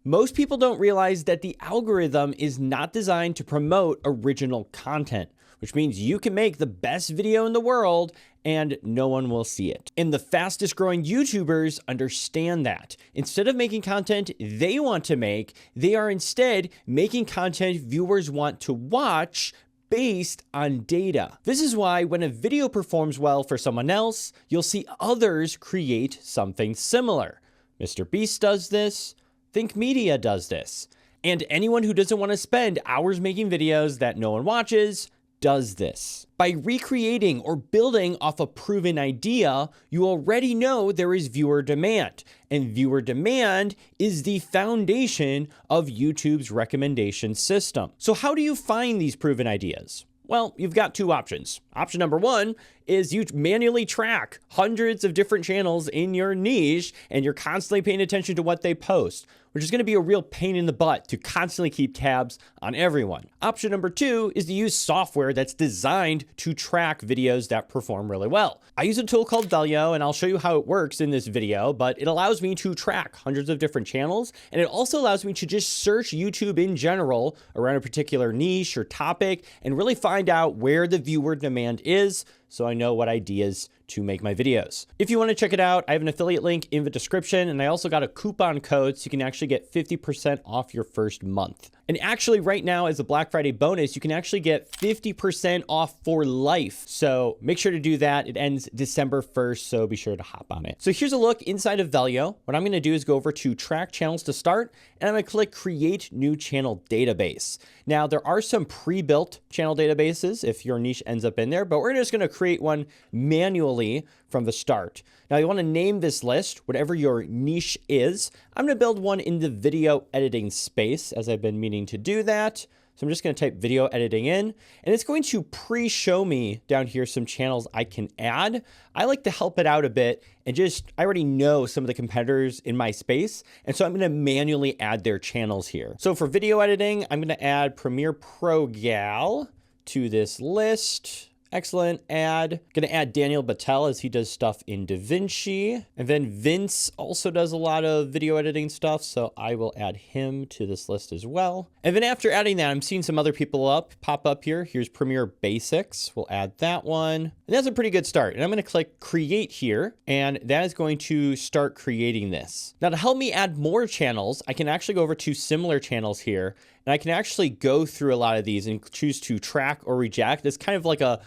Most people don't realize that the algorithm is not designed to promote original content, which means you can make the best video in the world and no one will see it. And the fastest growing YouTubers understand that. Instead of making content they want to make, they are instead making content viewers want to watch based on data. This is why when a video performs well for someone else, you'll see others create something similar. Mr. Beast does this. Think Media does this. And anyone who doesn't want to spend hours making videos that no one watches does this. By recreating or building off a proven idea, you already know there is viewer demand. And viewer demand is the foundation of YouTube's recommendation system. So how do you find these proven ideas? Well, you've got two options. Option number one is you manually track hundreds of different channels in your niche and you're constantly paying attention to what they post, which is going to be a real pain in the butt to constantly keep tabs on everyone. Option number two is to use software that's designed to track videos that perform really well. I use a tool called Velio, and I'll show you how it works in this video, but it allows me to track hundreds of different channels, and it also allows me to just search YouTube in general around a particular niche or topic and really find out where the viewer demand is, so I know what ideas to make my videos. If you want to check it out, I have an affiliate link in the description, and I also got a coupon code so you can actually get 50% off your first month. And actually right now, as a Black Friday bonus, you can actually get 50% off for life. So make sure to do that. It ends December 1st, so be sure to hop on it. So here's a look inside of Velio. What I'm going to do is go over to track channels to start, and I'm going to click create new channel database. Now there are some pre-built channel databases if your niche ends up in there, but we're just going to create one manually from the start. Now you want to name this list, whatever your niche is. I'm going to build one in the video editing space, as I've been meaning to do that. So I'm just going to type video editing in, and it's going to pre-show me down here some channels I can add. I like to help it out a bit and I already know some of the competitors in my space. And so I'm going to manually add their channels here. So for video editing, I'm going to add Premiere Pro Gal to this list. Excellent. Gonna add Daniel Battelle as he does stuff in DaVinci. And then Vince also does a lot of video editing stuff, so I will add him to this list as well. And then after adding that, I'm seeing some other people pop up here. Here's Premiere Basics. We'll add that one. And that's a pretty good start. And I'm gonna click Create here, and that is going to start creating this. Now to help me add more channels, I can actually go over to similar channels here, and I can actually go through a lot of these and choose to track or reject. It's kind of like a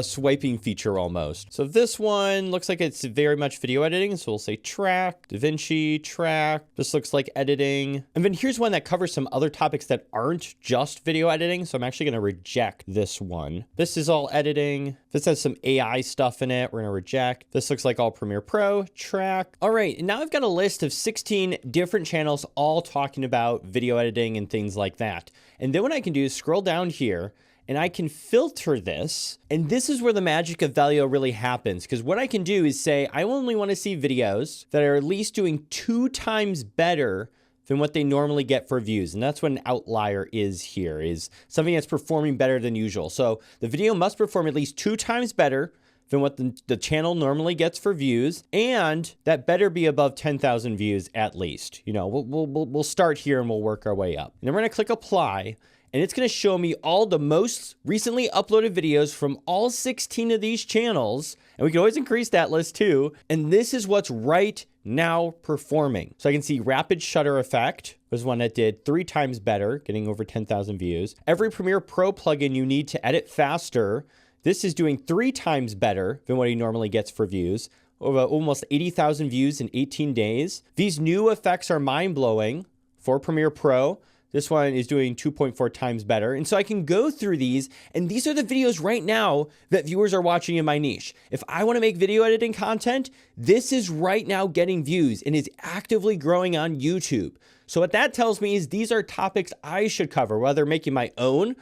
swiping feature almost. So this one looks like it's very much video editing. So we'll say track, DaVinci, track. This looks like editing. And then here's one that covers some other topics that aren't just video editing. So I'm actually gonna reject this one. This is all editing. This has some AI stuff in it. We're gonna reject. This looks like all Premiere Pro, track. All right, and now I've got a list of 16 different channels all talking about video editing and things like that. And then what I can do is scroll down here and I can filter this. And this is where the magic of Velio really happens, because what I can do is say, I only want to see videos that are at least doing 2 times better than what they normally get for views. And that's what an outlier is here, is something that's performing better than usual. So the video must perform at least 2 times better than what the channel normally gets for views, and that better be above 10,000 views at least. You know, we'll start here and we'll work our way up. And then we're gonna click apply, and it's gonna show me all the most recently uploaded videos from all 16 of these channels, and we can always increase that list too. And this is what's right now performing. So I can see Rapid Shutter Effect was one that did 3 times better, getting over 10,000 views. Every Premiere Pro plugin you need to edit faster, this is doing 3 times better than what he normally gets for views. Over almost 80,000 views in 18 days. These new effects are mind-blowing for Premiere Pro. This one is doing 2.4 times better. And so I can go through these, and these are the videos right now that viewers are watching in my niche. If I want to make video editing content, this is right now getting views and is actively growing on YouTube. So what that tells me is these are topics I should cover, whether making my own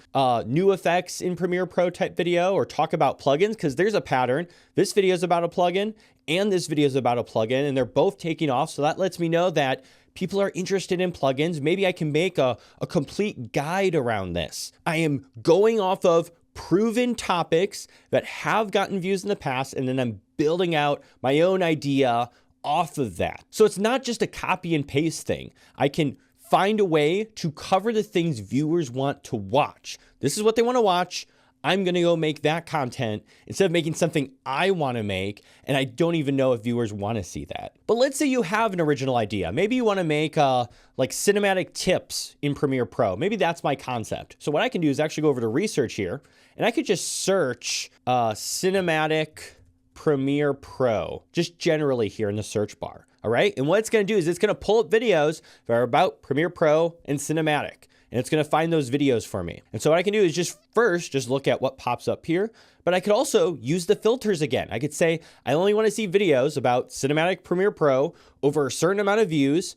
new effects in Premiere Pro type video or talk about plugins, because there's a pattern. This video is about a plugin and this video is about a plugin, and they're both taking off. So that lets me know that people are interested in plugins. Maybe I can make a complete guide around this. I am going off of proven topics that have gotten views in the past, and then I'm building out my own idea off of that. So it's not just a copy and paste thing. I can find a way to cover the things viewers want to watch. This is what they want to watch. I'm going to go make that content instead of making something I want to make, and I don't even know if viewers want to see that. But let's say you have an original idea. Maybe you want to make like cinematic tips in Premiere Pro. Maybe that's my concept. So what I can do is actually go over to research here, and I could just search cinematic Premiere Pro, just generally here in the search bar. All right. And what it's going to do is it's going to pull up videos that are about Premiere Pro and cinematic. And it's going to find those videos for me. And so what I can do is just look at what pops up here. But I could also use the filters again. I could say, I only want to see videos about cinematic Premiere Pro over a certain amount of views,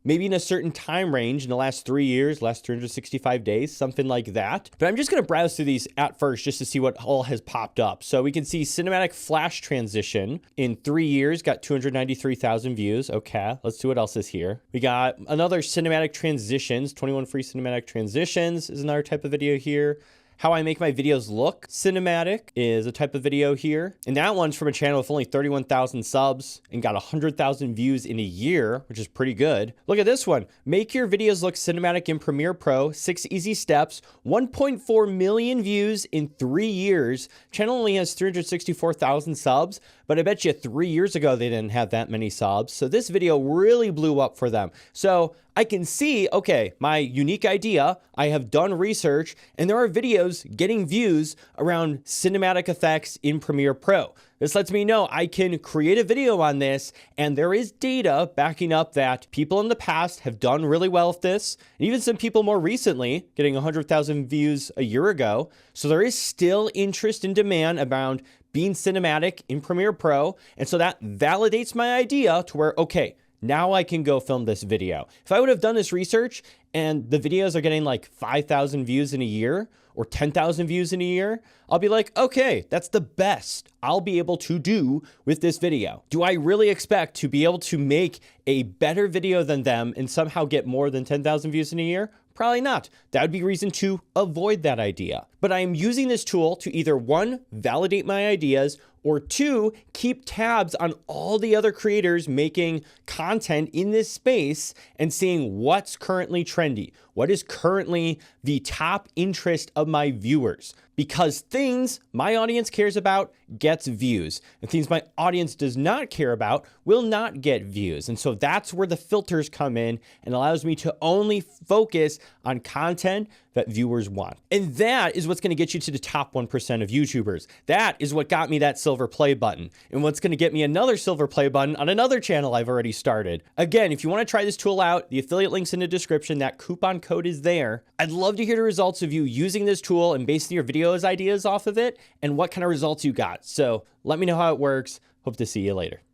maybe in a certain time range in the last 3 years, last 365 days, something like that. But I'm just going to browse through these at first just to see what all has popped up. So we can see cinematic flash transition in 3 years, got 293,000 views. Okay, let's see what else is here. We got another cinematic transitions, 21 free cinematic transitions is another type of video here. How I make my videos look cinematic is a type of video here. And that one's from a channel with only 31,000 subs and got 100,000 views in a year, which is pretty good. Look at this one. Make your videos look cinematic in Premiere Pro, 6 easy steps, 1.4 million views in 3 years. Channel only has 364,000 subs, but I bet you 3 years ago they didn't have that many subs. So this video really blew up for them. So I can see, okay, my unique idea, I have done research, and there are videos getting views around cinematic effects in Premiere Pro. This lets me know I can create a video on this, and there is data backing up that people in the past have done really well with this, and even some people more recently getting 100,000 views a year ago. So there is still interest and demand around being cinematic in Premiere Pro, and so that validates my idea to where, okay, now I can go film this video. If I would have done this research and the videos are getting like 5,000 views in a year or 10,000 views in a year, I'll be like, okay, that's the best I'll be able to do with this video. Do I really expect to be able to make a better video than them and somehow get more than 10,000 views in a year? Probably not. That would be reason to avoid that idea. But I am using this tool to either 1, validate my ideas, or 2, keep tabs on all the other creators making content in this space and seeing what's currently trendy, what is currently the top interest of my viewers. Because things my audience cares about gets views, and things my audience does not care about will not get views. And so that's where the filters come in and allows me to only focus on content that viewers want. And that is what's going to get you to the top 1% of YouTubers. That is what got me that silver play button, and what's going to get me another silver play button on another channel I've already started. Again, if you want to try this tool out, the affiliate link's in the description. That coupon code is there. I'd love to hear the results of you using this tool and basing your videos ideas off of it and what kind of results you got. So let me know how it works. Hope to see you later.